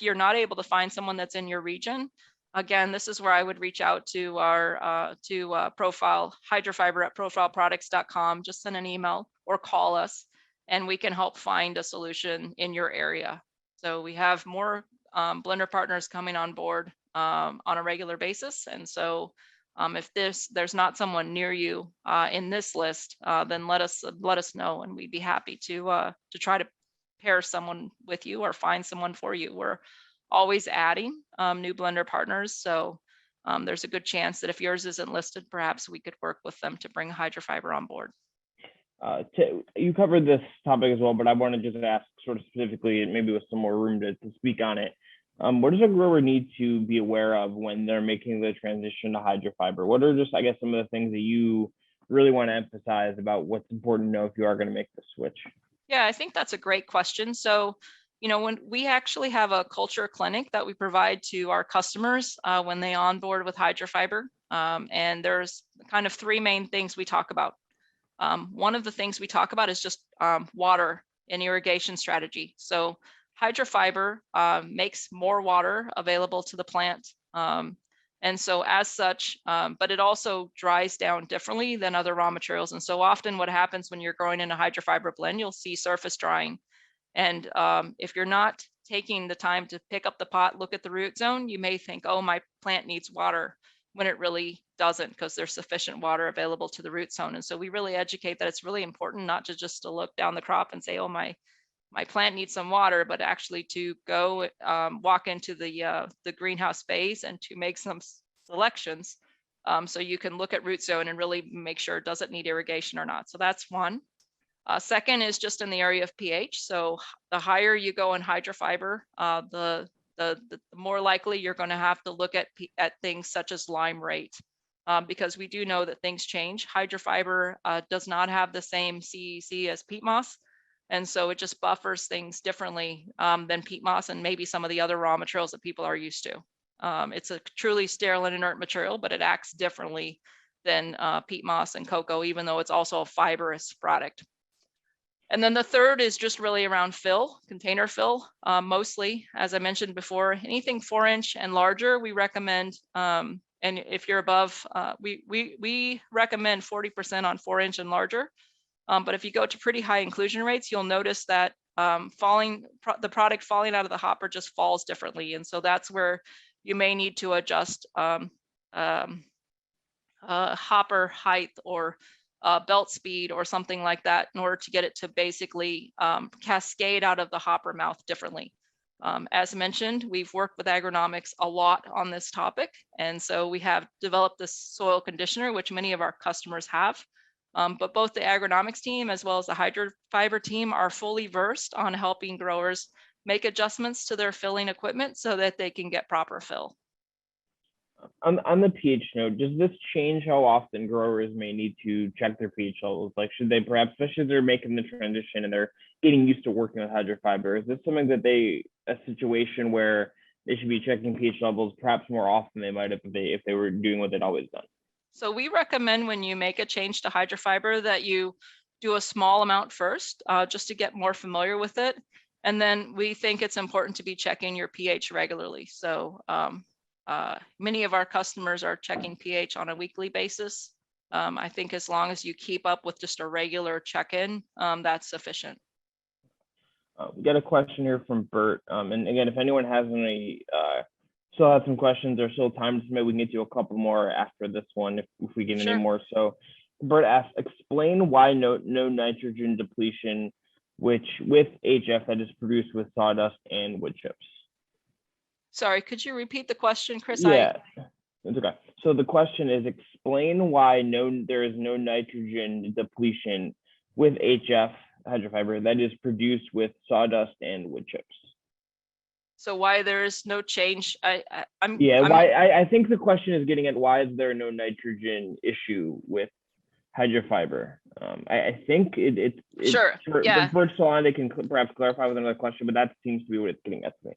Speaker 2: you're not able to find someone that's in your region, again, this is where I would reach out to our profile, Hydrofiber at profileproducts.com. Just send an email or call us, and we can help find a solution in your area. So we have more blender partners coming on board on a regular basis. And so if there's not someone near you in this list, then let us know, and we'd be happy to try to pair someone with you or find someone for you. We're always adding new blender partners. So there's a good chance that if yours isn't listed, perhaps we could work with them to bring Hydrofiber on board.
Speaker 1: You covered this topic as well, but I want to just ask sort of specifically, maybe with some more room to speak on it. What does a grower need to be aware of when they're making the transition to Hydrofiber? What are just, I guess, some of the things that you really want to emphasize about what's important to know if you are going to make the switch?
Speaker 2: Yeah, I think that's a great question. So, when we actually have a culture clinic that we provide to our customers when they onboard with Hydrofiber, and there's kind of 3 main things we talk about. One of the things we talk about is just water and irrigation strategy. So Hydrofiber makes more water available to the plant. And so as such, but it also dries down differently than other raw materials. And so often what happens when you're growing in a Hydrofiber blend, you'll see surface drying. And if you're not taking the time to pick up the pot, look at the root zone, you may think, oh, my plant needs water, when it really doesn't, because there's sufficient water available to the root zone. And so we really educate that it's really important not to just to look down the crop and say, oh, my plant needs some water, but actually to go walk into the greenhouse space and to make some selections so you can look at root zone and really make sure does it need irrigation or not. So that's one. Second is just in the area of pH. So the higher you go in Hydrofiber, the more likely you're going to have to look at things such as lime rate, because we do know that things change. Hydrofiber does not have the same CEC as peat moss, and so it just buffers things differently than peat moss and maybe some of the other raw materials that people are used to. It's a truly sterile and inert material, but it acts differently than peat moss and cocoa, even though it's also a fibrous product. And then the third is just really around fill, container fill, mostly, as I mentioned before, anything 4-inch and larger, we recommend, and if you're above, we recommend 40% on 4-inch and larger. But if you go to pretty high inclusion rates, you'll notice that the product falling out of the hopper just falls differently. And so that's where you may need to adjust hopper height or belt speed or something like that in order to get it to basically cascade out of the hopper mouth differently. As mentioned, we've worked with agronomics a lot on this topic. And so we have developed this soil conditioner, which many of our customers have. But both the agronomics team as well as the Hydrofiber team are fully versed on helping growers make adjustments to their filling equipment so that they can get proper fill.
Speaker 1: On the pH note, does this change how often growers may need to check their pH levels? Like, should they perhaps, especially if they're making the transition and they're getting used to working with Hydrofiber, is this something that a situation where they should be checking pH levels perhaps more often than they might have if they were doing what they'd always done?
Speaker 2: So we recommend when you make a change to HydraFiber that you do a small amount first, just to get more familiar with it. And then we think it's important to be checking your pH regularly. So many of our customers are checking pH on a weekly basis. I think as long as you keep up with just a regular check-in, that's sufficient.
Speaker 1: We got a question here from Bert. And again, if anyone has any, still have some questions or still time to submit, we can get you a couple more after this one if we get
Speaker 2: Sure.
Speaker 1: any more. So Bert asks, explain why no nitrogen depletion, which with HF that is produced with sawdust and wood chips.
Speaker 2: Sorry, could you repeat the question, Chris?
Speaker 1: Yeah, it's okay. So the question is, explain why there is no nitrogen depletion with HF hydrofiber that is produced with sawdust and wood chips.
Speaker 2: So why there is no change?
Speaker 1: I think the question is getting at why is there no nitrogen issue with hydrofiber. I think it's
Speaker 2: sure. Yeah.
Speaker 1: Bert still on, they can perhaps clarify with another question, but that seems to be what it's getting at to me.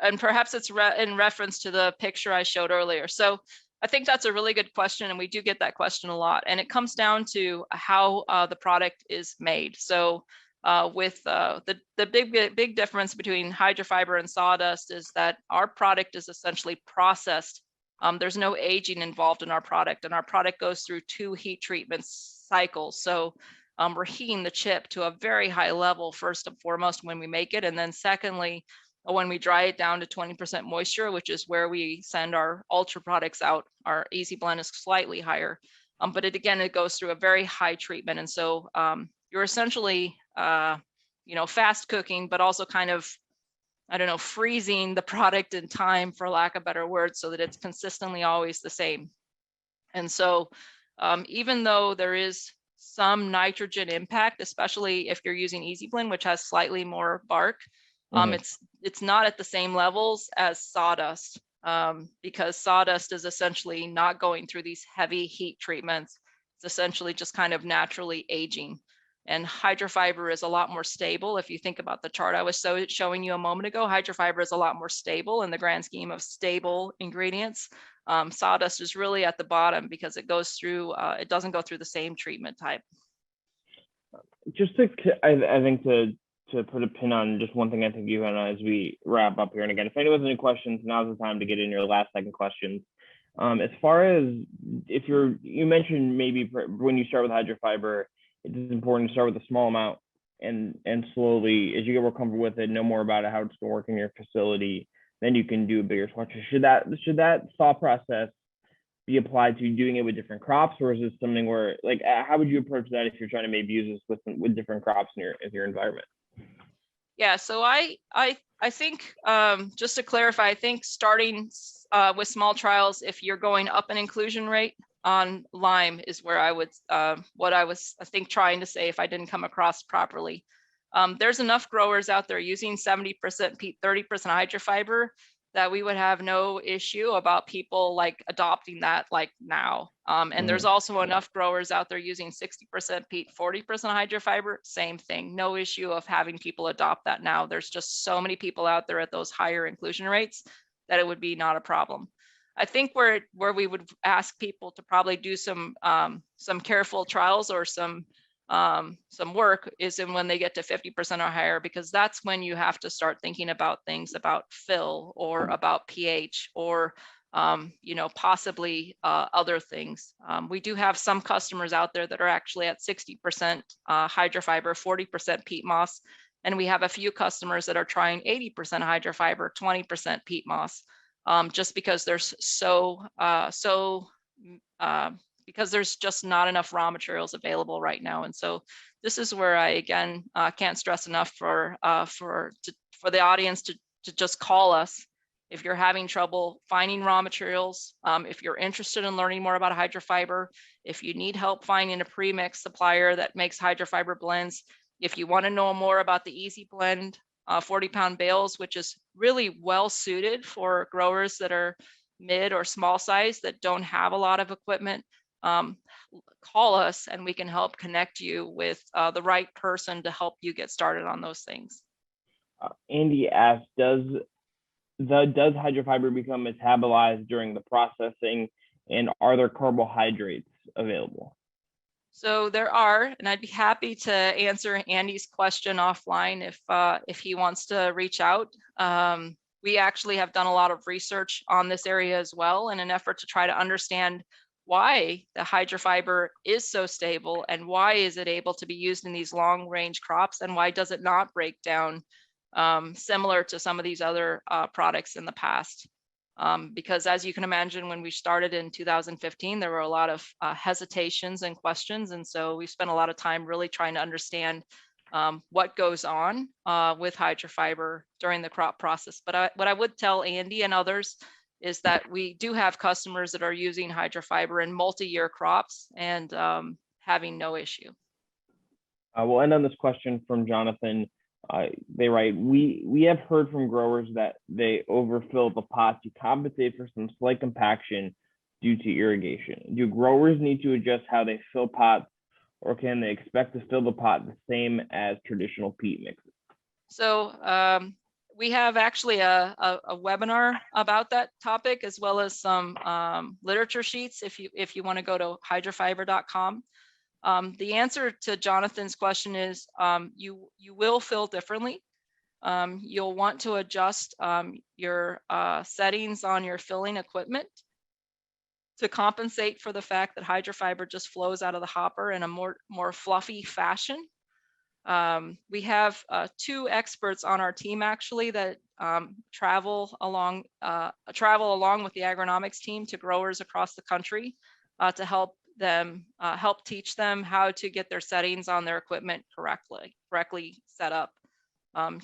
Speaker 2: And perhaps it's in reference to the picture I showed earlier. So I think that's a really good question, and we do get that question a lot. And it comes down to how the product is made. So with the big difference between HydraFiber and sawdust is that our product is essentially processed. There's no aging involved in our product, and our product goes through 2 heat treatment cycles. So we're heating the chip to a very high level, first and foremost, when we make it. And then secondly, when we dry it down to 20% moisture, which is where we send our ultra products out, our easy blend is slightly higher. But it goes through a very high treatment. And so you're essentially, fast cooking, but also kind of, freezing the product in time, for lack of better words, so that it's consistently always the same. And so even though there is some nitrogen impact, especially if you're using Easy Blend, which has slightly more bark, it's not at the same levels as sawdust, because sawdust is essentially not going through these heavy heat treatments. It's essentially just kind of naturally aging. And HydraFiber is a lot more stable. If you think about the chart I was showing you a moment ago, HydraFiber is a lot more stable in the grand scheme of stable ingredients. Sawdust is really at the bottom because it goes through, it doesn't go through the same treatment type.
Speaker 1: Just I think to put a pin on just one thing, I think you and as we wrap up here, and again, if anyone has any questions, now's the time to get in your last second questions. As far as if you mentioned maybe when you start with HydraFiber, it is important to start with a small amount and slowly, as you get more comfortable with it, know more about it, how it's going to work in your facility, then you can do a bigger swatch. Should that thought process be applied to doing it with different crops, or is it something where, like, how would you approach that if you're trying to maybe use this with different crops in your environment?
Speaker 2: Yeah, so I think just to clarify, I think starting with small trials, if you're going up an inclusion rate on lime, is where I would what I was trying to say if I didn't come across properly. There's enough growers out there using 70% peat, 30% HydraFiber that we would have no issue about people like adopting that like now. And there's also enough growers out there using 60% peat, 40% HydraFiber, same thing, no issue of having people adopt that now. There's just so many people out there at those higher inclusion rates that it would be not a problem. I think where we would ask people to probably do some careful trials or some work is in when they get to 50% or higher, because that's when you have to start thinking about things about fill or about pH or possibly other things. We do have some customers out there that are actually at 60% HydraFiber, 40% peat moss, and we have a few customers that are trying 80% HydraFiber, 20% peat moss, just because there's because there's just not enough raw materials available right now. And so this is where I, again, can't stress enough for the audience to just call us if you're having trouble finding raw materials, if you're interested in learning more about HydraFiber, if you need help finding a pre-mix supplier that makes HydraFiber blends, if you want to know more about the Easy Blend 40-pound bales, which is really well suited for growers that are mid or small size that don't have a lot of equipment, call us and we can help connect you with the right person to help you get started on those things.
Speaker 1: Andy asked, does does hydrofiber become metabolized during the processing, and are there carbohydrates available?
Speaker 2: So there are, and I'd be happy to answer Andy's question offline if he wants to reach out. We actually have done a lot of research on this area as well in an effort to try to understand why the hydrofiber is so stable and why is it able to be used in these long range crops, and why does it not break down similar to some of these other products in the past. Because as you can imagine, when we started in 2015, there were a lot of hesitations and questions. And so we spent a lot of time really trying to understand what goes on with hydrofiber during the crop process. But what I would tell Andy and others is that we do have customers that are using hydrofiber in multi-year crops and having no issue.
Speaker 1: We'll end on this question from Jonathan. They write, we have heard from growers that they overfill the pot to compensate for some slight compaction due to irrigation. Do growers need to adjust how they fill pots, or can they expect to fill the pot the same as traditional peat mixes? So
Speaker 2: we have actually a webinar about that topic, as well as some literature sheets if you want to go to hydrofiber.com. The answer to Jonathan's question is you will fill differently. You'll want to adjust your settings on your filling equipment to compensate for the fact that hydrofiber just flows out of the hopper in a more fluffy fashion. We have two experts on our team actually that travel along with the agronomics team to growers across the country to help teach them how to get their settings on their equipment correctly set up.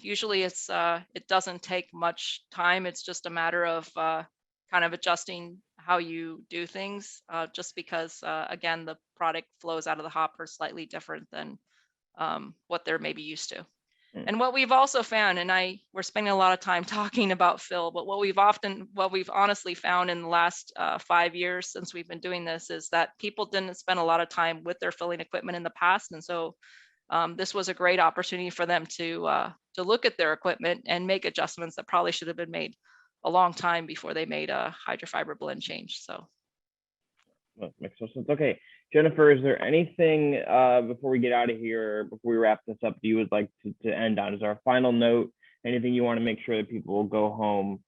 Speaker 2: Usually it doesn't take much time. It's just a matter of kind of adjusting how you do things, just because again, the product flows out of the hopper slightly different than what they're maybe used to. And what we've also found, and we're spending a lot of time talking about fill, but what we've honestly found in the last 5 years since we've been doing this is that people didn't spend a lot of time with their filling equipment in the past. And so this was a great opportunity for them to look at their equipment and make adjustments that probably should have been made a long time before they made a hydrofiber blend change. So.
Speaker 1: That makes no sense. Okay, Jennifer, is there anything before we get out of here, before we wrap this up, that you would like to end on? Is there a final note? Anything you want to make sure that people will go home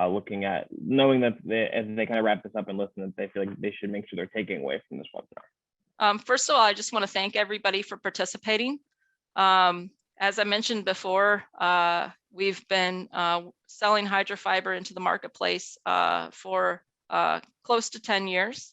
Speaker 1: looking at, knowing that as they kind of wrap this up and listen, that they feel like they should make sure they're taking away from this webinar?
Speaker 2: First of all, I just want to thank everybody for participating. As I mentioned before, we've been selling hydrofiber into the marketplace for close to 10 years.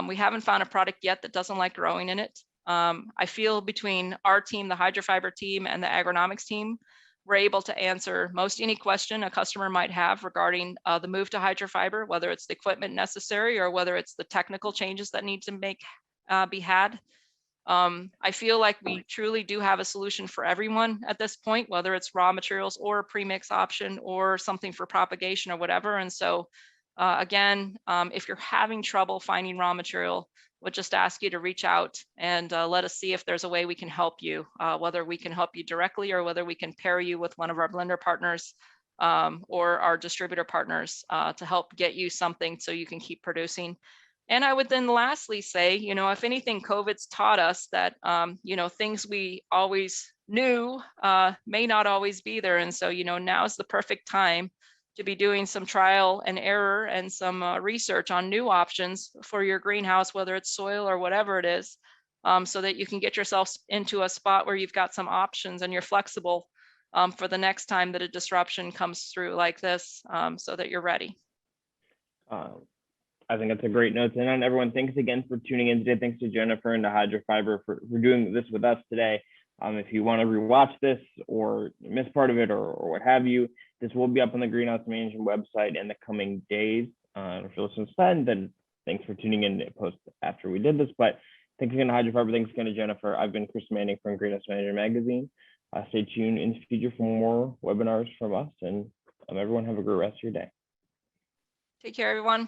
Speaker 2: We haven't found a product yet that doesn't like growing in it. I feel between our team, the Hydrofiber team, and the agronomics team, we're able to answer most any question a customer might have regarding the move to hydrofiber, whether it's the equipment necessary or whether it's the technical changes that need to be had. I feel like we truly do have a solution for everyone at this point, whether it's raw materials or a premix option or something for propagation or whatever. And so again, if you're having trouble finding raw material, we'll just ask you to reach out and let us see if there's a way we can help you, whether we can help you directly or whether we can pair you with one of our blender partners or our distributor partners to help get you something so you can keep producing. And I would then lastly say, if anything, COVID's taught us that, things we always knew may not always be there. And so, now is the perfect time to be doing some trial and error and some research on new options for your greenhouse, whether it's soil or whatever it is, so that you can get yourself into a spot where you've got some options and you're flexible for the next time that a disruption comes through like this, so that you're ready.
Speaker 1: I think that's a great note to end on. Everyone, thanks again for tuning in today. Thanks to Jennifer and to Hydrofiber for doing this with us today. If you want to rewatch this or miss part of it or what have you, this will be up on the Greenhouse Management website in the coming days. If you're listening to then thanks for tuning in to post after we did this. But thanks again to Hydrofiber. Thanks again to Jennifer. I've been Chris Manning from Greenhouse Management Magazine. Stay tuned in the future for more webinars from us. And everyone have a great rest of your day.
Speaker 2: Take care, everyone.